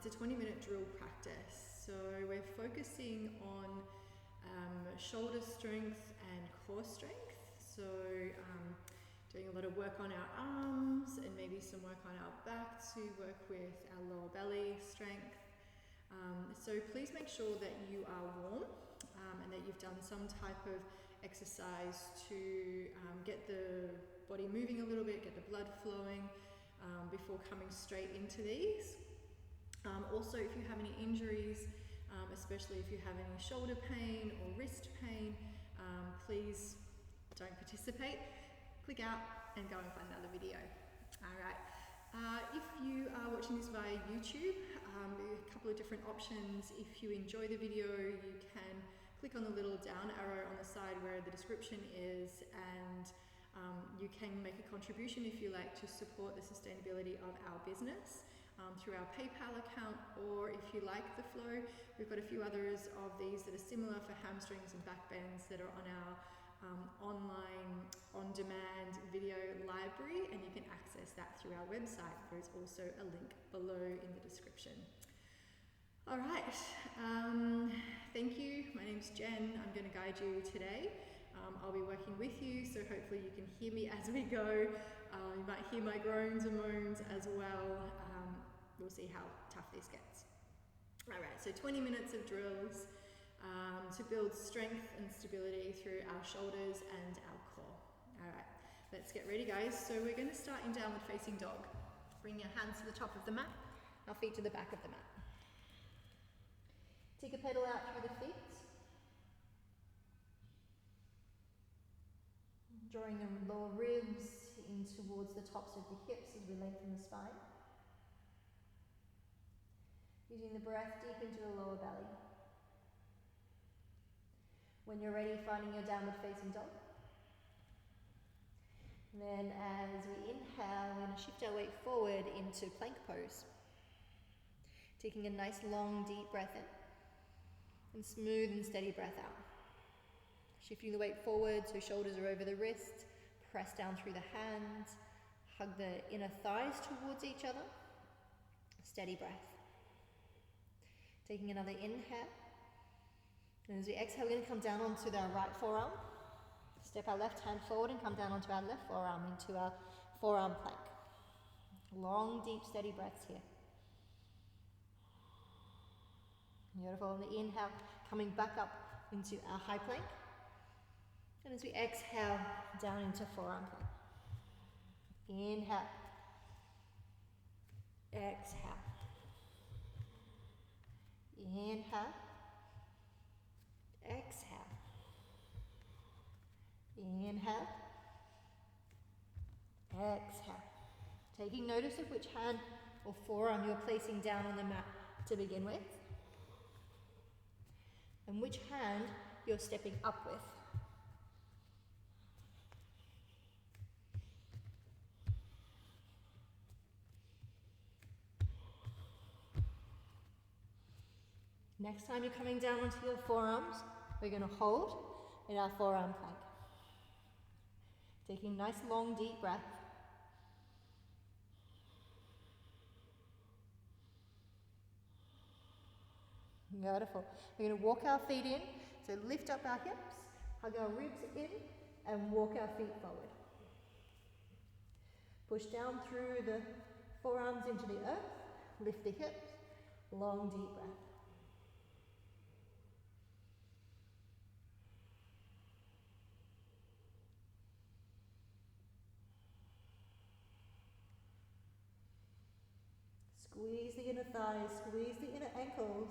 it's a 20-minute drill practice. So we're focusing on shoulder strength and core strength. So doing a lot of work on our arms and maybe some work on our back to work with our lower belly strength. So please make sure that you are warm and that you've done some type of exercise to get the body moving a little bit, get the blood flowing before coming straight into these. Also, if you have any injuries, especially if you have any shoulder pain or wrist pain, please don't participate. Click out and go and find another video. All right. If you are watching this via YouTube, there are a couple of different options. If you enjoy the video, you can click on the little down arrow on the side where the description is, and you can make a contribution if you like to support the sustainability of our business through our PayPal account, or if you like the flow, we've got a few others of these that are similar for hamstrings and back bends that are on our online on-demand video library, and you can access that through our website. There's also a link below in the description. All right, thank you. My name's Jen. I'm going to guide you today. I'll be working with you, so hopefully you can hear me as we go. You might hear my groans and moans as well. We'll see how tough this gets. All right, so 20 minutes of drills to build strength and stability through our shoulders and our core. All right, let's get ready, guys. So we're going to start in downward facing dog. Bring your hands to the top of the mat, our feet to the back of the mat. Take a pedal out through the feet. Drawing the lower ribs in towards the tops of the hips as we lengthen the spine. Using the breath deep into the lower belly. When you're ready, finding your downward facing dog. And then as we inhale, we're going to shift our weight forward into plank pose. Taking a nice long deep breath in. And smooth and steady breath out. Shifting the weight forward so shoulders are over the wrists. Press down through the hands. Hug the inner thighs towards each other. Steady breath. Taking another inhale. And as we exhale, we're going to come down onto our right forearm. Step our left hand forward and come down onto our left forearm into our forearm plank. Long, deep, steady breaths here. Beautiful. On the inhale, coming back up into our high plank. And as we exhale, down into forearm plank. Inhale. Exhale. Inhale. Exhale. Inhale. Exhale. Taking notice of which hand or forearm you're placing down on the mat to begin with, and which hand you're stepping up with. Next time you're coming down onto your forearms, we're going to hold in our forearm plank. Taking a nice long deep breath. Beautiful. We're going to walk our feet in, so lift up our hips, hug our ribs in, and walk our feet forward. Push down through the forearms into the earth, lift the hips, long deep breath. Squeeze the inner thighs, squeeze the inner ankles.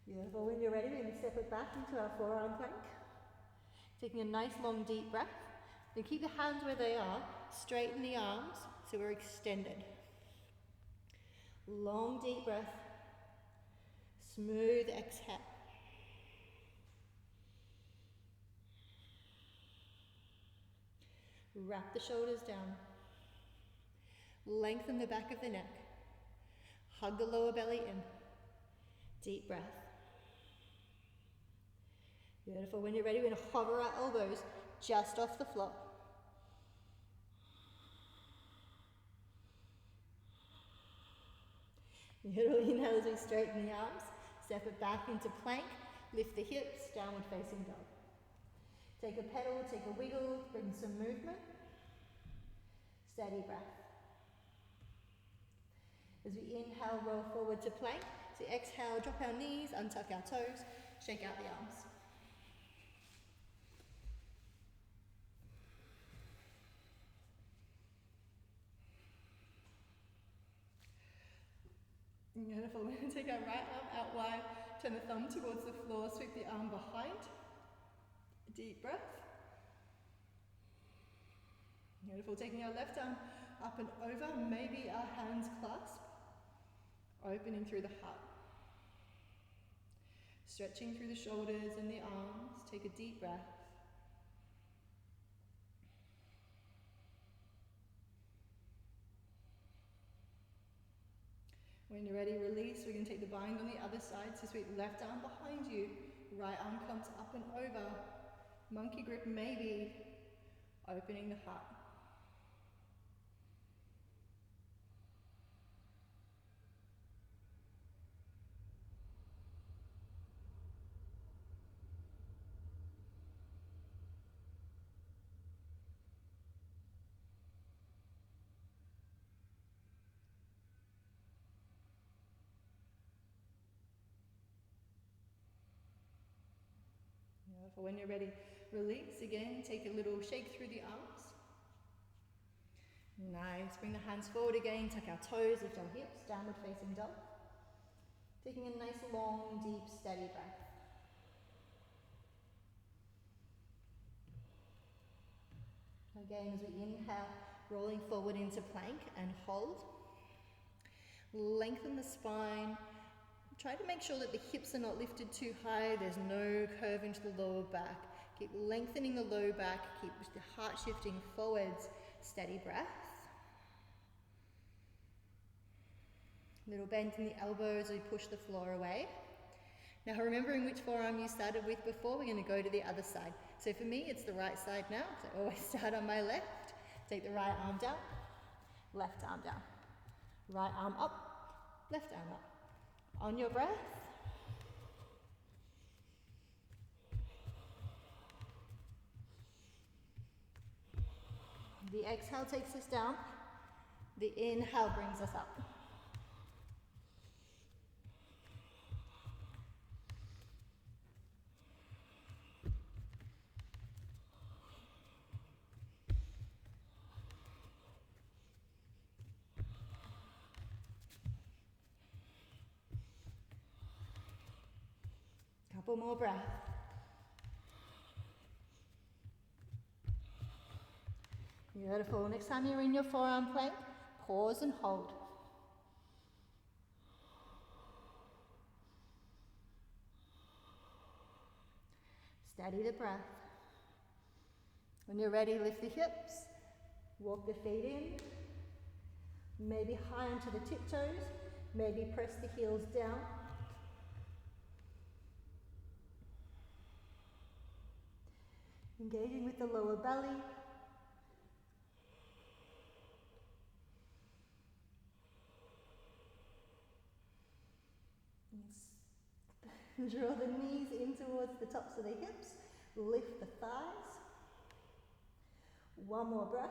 Beautiful. When you're ready, we're going to step it back into our forearm plank. Taking a nice long deep breath. Then keep the hands where they are, straighten the arms so we're extended. Long deep breath. Smooth exhale. Wrap the shoulders down. Lengthen the back of the neck. Hug the lower belly in. Deep breath. Beautiful. When you're ready, we're going to hover our elbows just off the floor. Inhale as we straighten the arms. Step it back into plank. Lift the hips, downward facing dog. Take a pedal, take a wiggle, bring some movement. Steady breath. As we inhale, roll forward to plank. So exhale, drop our knees, untuck our toes, shake out the arms. Beautiful. We're going to take our right arm out wide, turn the thumb towards the floor, sweep the arm behind. Deep breath. Beautiful. Taking our left arm up and over, maybe our hands clasp, opening through the heart. Stretching through the shoulders and the arms. Take a deep breath. When you're ready, release. We're going to take the bind on the other side. So sweep left arm behind you. Right arm comes up and over. Monkey grip maybe. Opening the heart. For when you're ready, release again, take a little shake through the arms. Nice, bring the hands forward again, tuck our toes, lift our hips, downward facing dog. Taking a nice long, deep, steady breath. Again, as we inhale, rolling forward into plank and hold. Lengthen the spine. Try to make sure that the hips are not lifted too high. There's no curve into the lower back. Keep lengthening the low back. Keep the heart shifting forwards. Steady breath. Little bend in the elbows as we push the floor away. Now remembering which forearm you started with before, we're going to go to the other side. So for me, it's the right side now, because I always start on my left. Take the right arm down, left arm down. Right arm up, left arm up. On your breath. The exhale takes us down. The inhale brings us up. Couple more breaths. Beautiful. Next time you're in your forearm plank, pause and hold. Steady the breath. When you're ready, lift the hips, walk the feet in, maybe high onto the tiptoes, maybe press the heels down. Engaging with the lower belly. Draw the knees in towards the tops of the hips. Lift the thighs. One more breath.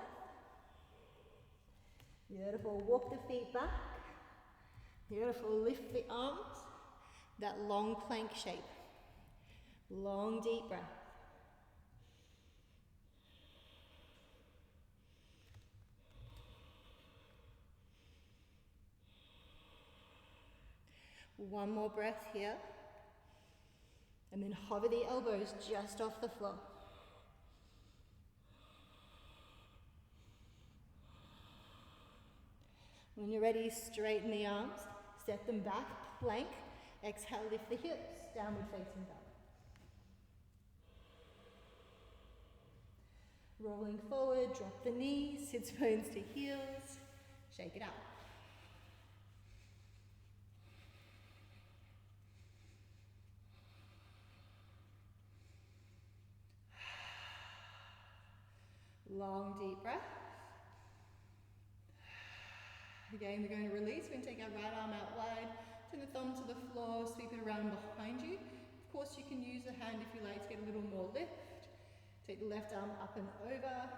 Beautiful. Walk the feet back. Beautiful. Lift the arms. That long plank shape. Long, deep breath. One more breath here. And then hover the elbows just off the floor. When you're ready, straighten the arms, step them back, plank. Exhale, lift the hips, downward facing dog. Rolling forward, drop the knees, sits bones to heels, shake it out. Long, deep breath. Again, we're going to release. We're going to take our right arm out wide, turn the thumb to the floor, sweep it around behind you. Of course, you can use the hand if you like to get a little more lift. Take the left arm up and over.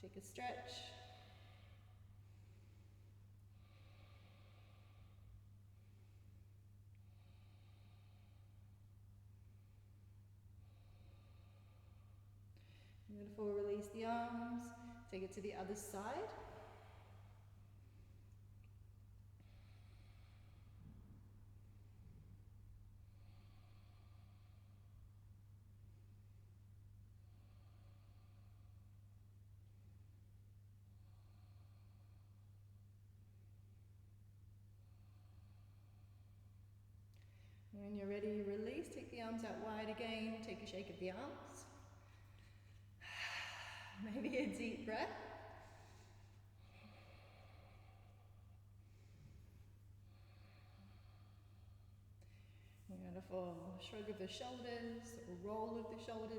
Take a stretch. Beautiful, release the arms, take it to the other side. When you're ready, release, take the arms out wide again, take a shake of the arms. Maybe a deep breath. Beautiful. Shrug of the shoulders, or roll of the shoulders.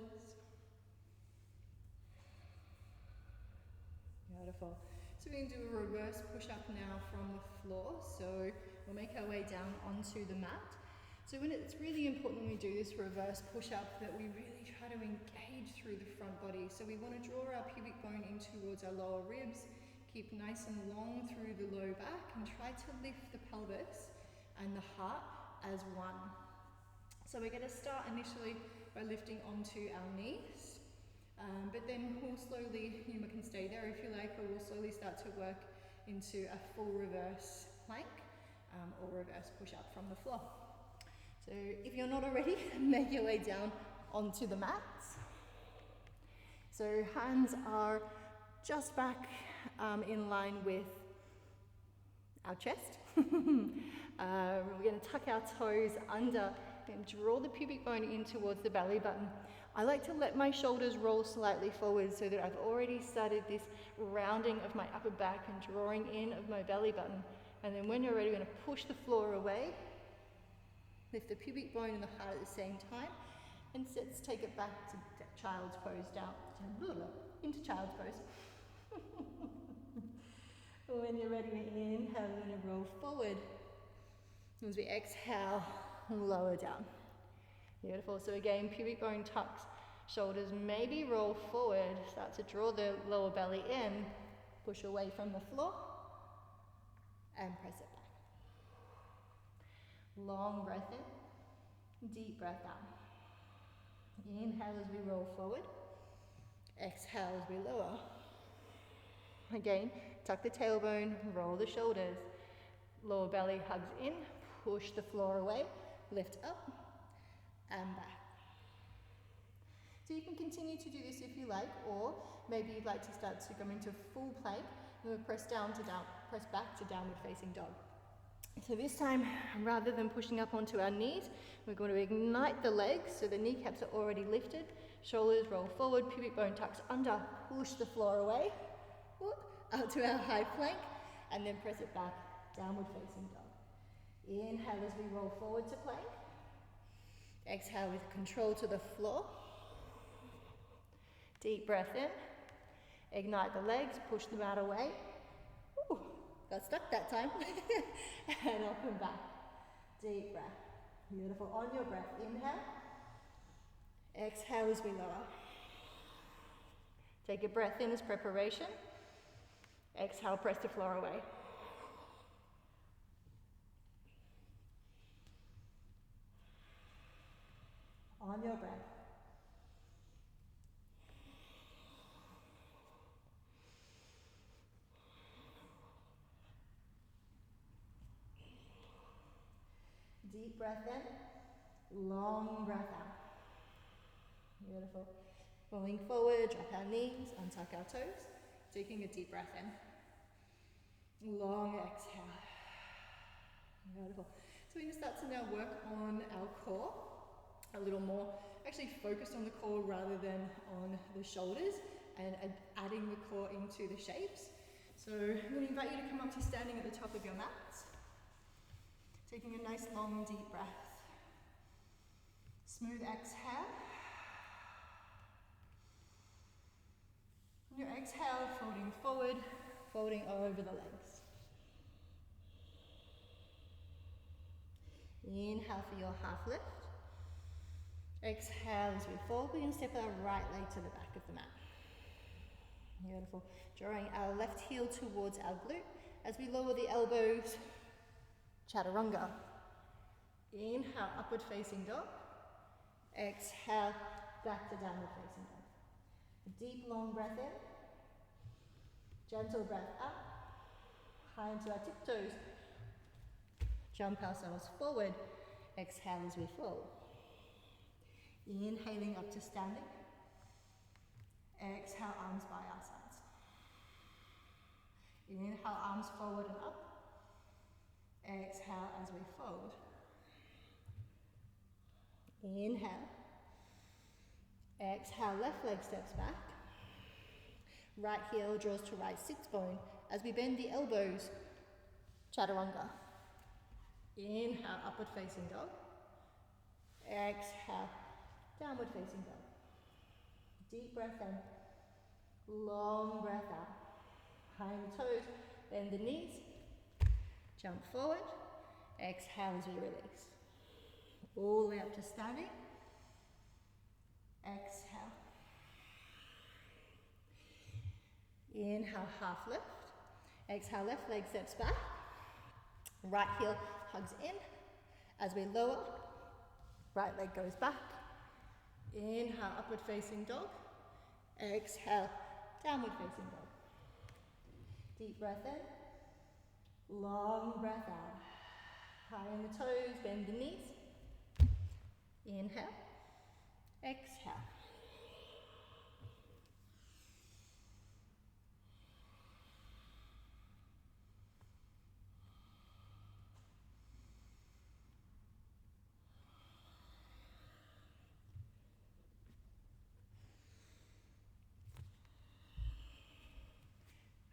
Beautiful. So we can do a reverse push-up now from the floor. So we'll make our way down onto the mat. So it's really important when we do this reverse push-up that we really try to engage through the front body. So we want to draw our pubic bone in towards our lower ribs, keep nice and long through the low back, and try to lift the pelvis and the heart as one. So we're going to start initially by lifting onto our knees, but then we'll slowly, you can stay there if you like, or we'll slowly start to work into a full reverse plank or reverse push-up from the floor. So if you're not already, make your way down onto the mats. So hands are just back in line with our chest. We're going to tuck our toes under and draw the pubic bone in towards the belly button. I like to let my shoulders roll slightly forward so that I've already started this rounding of my upper back and drawing in of my belly button. And then when you're ready, we're going to push the floor away. Lift the pubic bone and the heart at the same time, and let's take it back to child's pose, down into child's pose. When you're ready to inhale, we're going to roll forward. As we exhale, lower down. Beautiful. So again, pubic bone tucks, shoulders maybe roll forward, start to draw the lower belly in, push away from the floor, and press it back. Long breath in, deep breath out. Inhale as we roll forward. Exhale as we lower. Again, tuck the tailbone, roll the shoulders. Lower belly hugs in, push the floor away, lift up and back. So you can continue to do this if you like, or maybe you'd like to start to come into full plank. And we'll press back to downward facing dog. So this time, rather than pushing up onto our knees, we're going to ignite the legs so the kneecaps are already lifted. Shoulders roll forward, pubic bone tucks under, push the floor away, up to our high plank, and then press it back, downward facing dog. Inhale as we roll forward to plank. Exhale with control to the floor. Deep breath in. Ignite the legs, push the mat away. Ooh, got stuck that time. And up and back. Deep breath. Beautiful. On your breath, inhale. Exhale as we lower. Take a breath in as preparation. Exhale, press the floor away. On your breath. Deep breath in, long breath out. Beautiful. Rolling forward, drop our knees, untuck our toes, taking a deep breath in. Long exhale. Beautiful. So we're going to start to now work on our core a little more, actually focused on the core rather than on the shoulders, and adding the core into the shapes. So I'm going to invite you to come up to standing at the top of your mats. Taking a nice long deep breath. Smooth exhale. On your exhale, folding forward, folding over the legs. Inhale for your half lift. Exhale as we fold. We're going to step our right leg to the back of the mat. Beautiful. Drawing our left heel towards our glute as we lower the elbows. Chaturanga. Inhale, upward facing dog. Exhale, back to downward facing dog. A deep, long breath in. Gentle breath up. High into our tiptoes. Jump ourselves forward. Exhale as we fold. Inhaling up to standing. Exhale, arms by our sides. Inhale, arms forward and up. Exhale as we fold. Inhale. Exhale, left leg steps back. Right heel draws to right sits bone as we bend the elbows. Chaturanga. Inhale, upward facing dog. Exhale, downward facing dog. Deep breath in. Long breath out. High in the toes, bend the knees. Jump forward. Exhale as we release. All the way up to standing. Exhale. Inhale, half lift. Exhale, left leg steps back. Right heel hugs in. As we lower, right leg goes back. Inhale, upward facing dog. Exhale, downward facing dog. Deep breath in. Long breath out. High in the toes, bend the knees. Inhale. Exhale.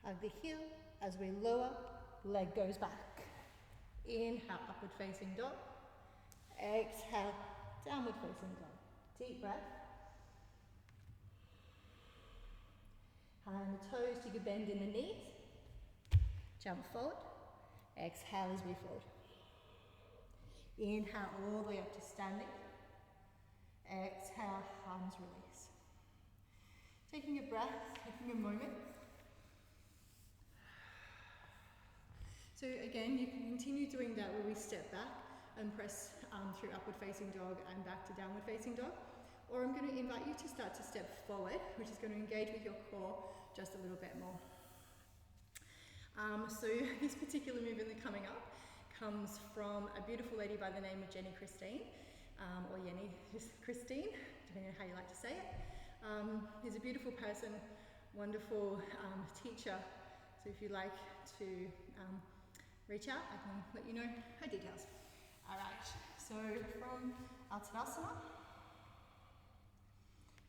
Hug the heel as we lower, leg goes back. Inhale, upward facing dog. Exhale, downward facing dog. Deep breath. High on the toes, take a bend in the knees. Jump forward. Exhale as we fold. Inhale all the way up to standing. Exhale, arms release. Taking a breath, taking a moment. So again, you can continue doing that where we step back and press through upward facing dog and back to downward facing dog. Or I'm going to invite you to start to step forward, which is going to engage with your core just a little bit more. So this particular movement that's coming up comes from a beautiful lady by the name of Jenny Christine, or Jenny Christine, depending on how you like to say it. Is a beautiful person, wonderful teacher. So if you'd like to reach out, I can let you know her details. All right, so from our Tadasana,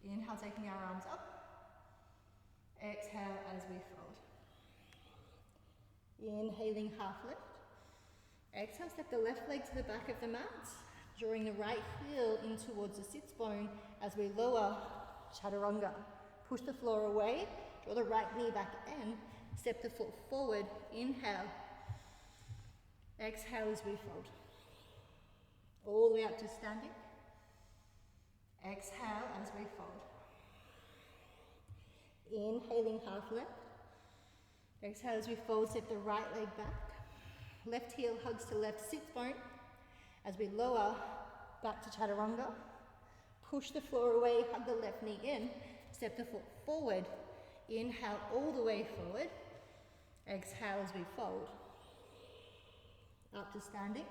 inhale, taking our arms up. Exhale as we fold. Inhaling, half lift. Exhale, step the left leg to the back of the mat, drawing the right heel in towards the sits bone as we lower, chaturanga. Push the floor away, draw the right knee back in, step the foot forward, inhale. Exhale as we fold. All the way up to standing. Exhale as we fold. Inhaling, half lift. Exhale as we fold, step the right leg back. Left heel hugs to left sits bone. As we lower, back to chaturanga. Push the floor away, hug the left knee in. Step the foot forward. Inhale all the way forward. Exhale as we fold. Up to standing.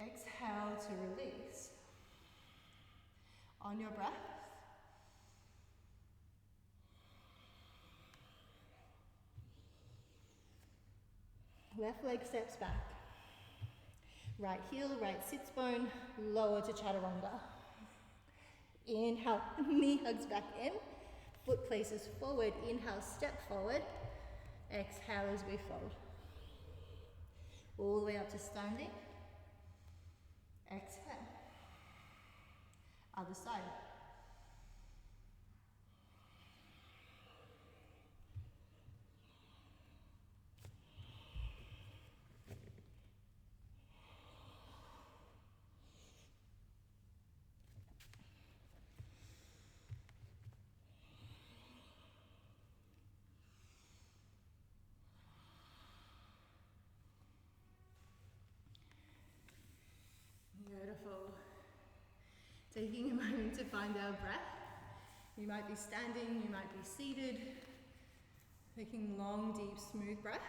Exhale to release. On your breath. Left leg steps back. Right heel, right sits bone, lower to chaturanga. Inhale, knee hugs back in. Foot places forward. Inhale, step forward. Exhale as we fold. All the way up to standing. Exhale. Other side. Taking a moment to find our breath. You might be standing, you might be seated. Taking long, deep, smooth breaths.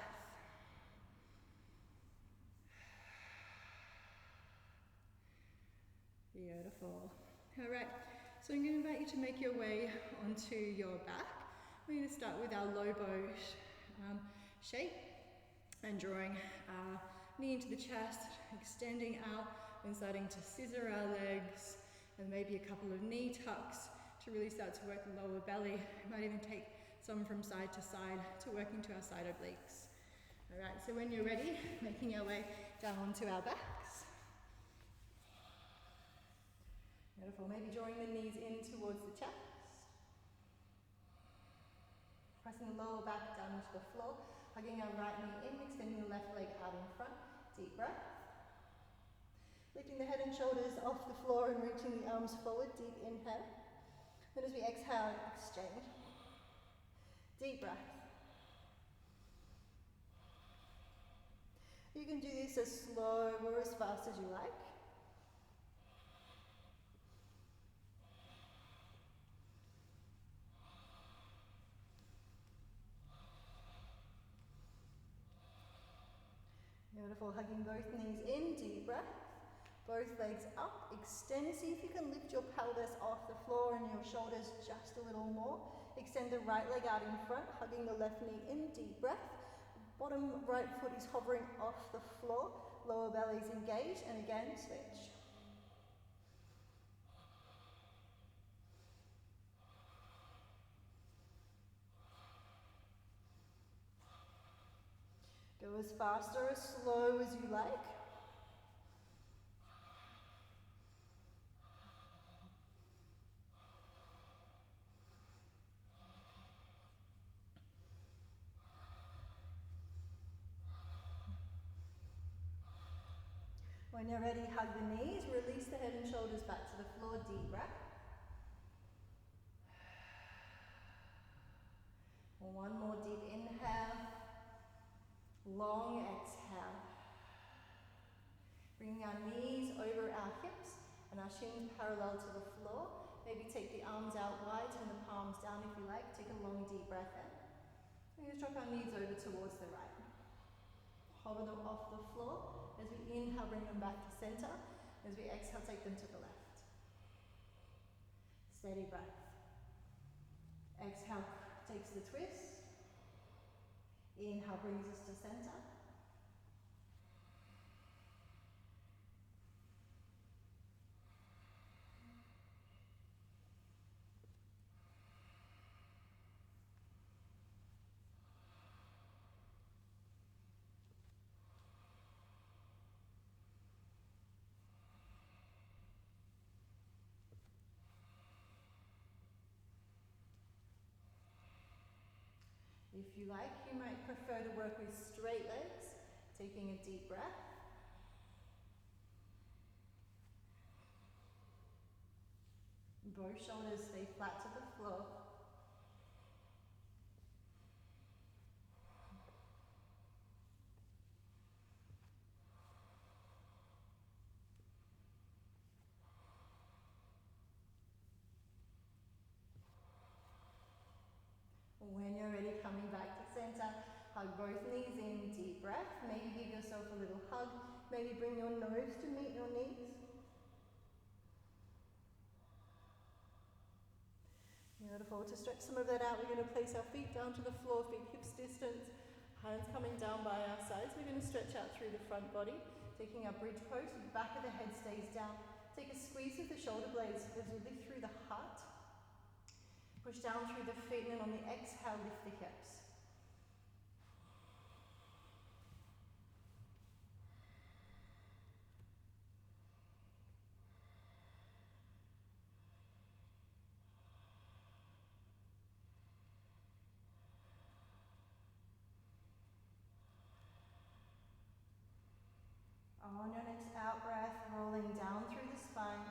Beautiful. All right, so I'm going to invite you to make your way onto your back. We're going to start with our low bow shape and drawing our knee into the chest, extending out and starting to scissor our legs, and maybe a couple of knee tucks to really start to work the lower belly. We might even take some from side to side to work into our side obliques. All right, so when you're ready, making our way down onto our backs. Beautiful, maybe drawing the knees in towards the chest. Pressing the lower back down into the floor, hugging our right knee in, extending the left leg out in front. Deep breath. Lifting the head and shoulders off the floor and reaching the arms forward. Deep inhale. Then as we exhale, exchange. Deep breath. You can do this as slow or as fast as you like. Beautiful, hugging both knees in, deep breath. Both legs up, extend. See if you can lift your pelvis off the floor and your shoulders just a little more. Extend the right leg out in front, hugging the left knee in, deep breath. Bottom right foot is hovering off the floor, lower belly is engaged, and again, switch. Go as fast or as slow as you like. When you're ready, hug the knees, release the head and shoulders back to the floor, deep breath. One more deep inhale, long exhale. Bringing our knees over our hips and our shins parallel to the floor. Maybe take the arms out wide, turn the palms down if you like. Take a long deep breath in. We're going to drop our knees over towards the right. Hover them off the floor. As we inhale, bring them back to center. As we exhale, take them to the left. Steady breath. Exhale takes the twist. Inhale brings us to center. If you like, you might prefer to work with straight legs, taking a deep breath. Both shoulders stay flat to the floor. When you're ready, coming back to center, hug both knees in, deep breath. Maybe give yourself a little hug. Maybe bring your nose to meet your knees. Beautiful. To stretch some of that out, we're going to place our feet down to the floor, feet hips distance, hands coming down by our sides. We're going to stretch out through the front body, taking our bridge pose. The back of the head stays down. Take a squeeze of the shoulder blades as we lift through the heart. Push down through the feet, and then on the exhale, lift the hips. On your next out breath, rolling down through the spine.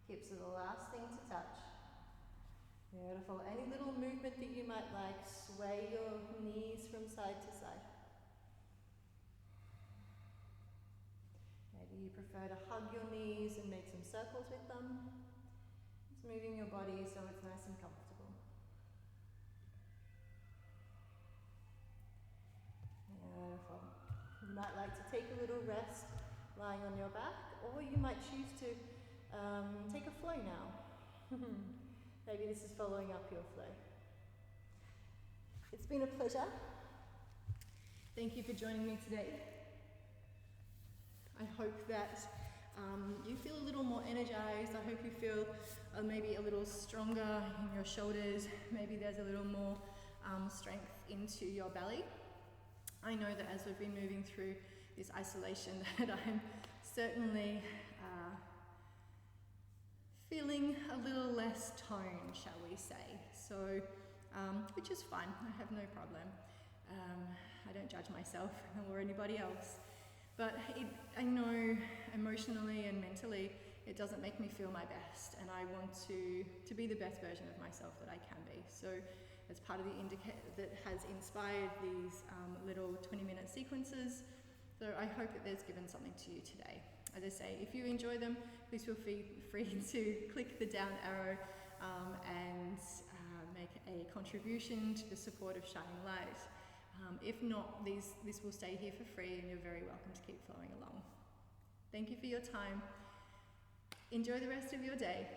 Hips are the last thing to touch. Beautiful. Any little movement that you might like, sway your knees from side to side. Maybe Maybe you prefer to hug your knees and make some circles with them. Just moving your body so it's nice and comfortable. Beautiful. You might like to take a little rest lying on your back, or you might choose to take a flow now. Maybe this is following up your flow. It's been a pleasure. Thank you for joining me today. I hope that you feel a little more energized. I hope you feel maybe a little stronger in your shoulders. Maybe there's a little more strength into your belly. I know that as we've been moving through this isolation that I'm certainly feeling a little less toned, shall we say. So, which is fine, I have no problem. I don't judge myself or anybody else. But I know emotionally and mentally it doesn't make me feel my best, and I want to be the best version of myself that I can be. So as part of the indicator that has inspired these little 20-minute sequences, so I hope that there's given something to you today. As I say, if you enjoy them, please feel free to click the down arrow and make a contribution to the support of Shining Light. If not, this will stay here for free, and you're very welcome to keep following along. Thank you for your time. Enjoy the rest of your day.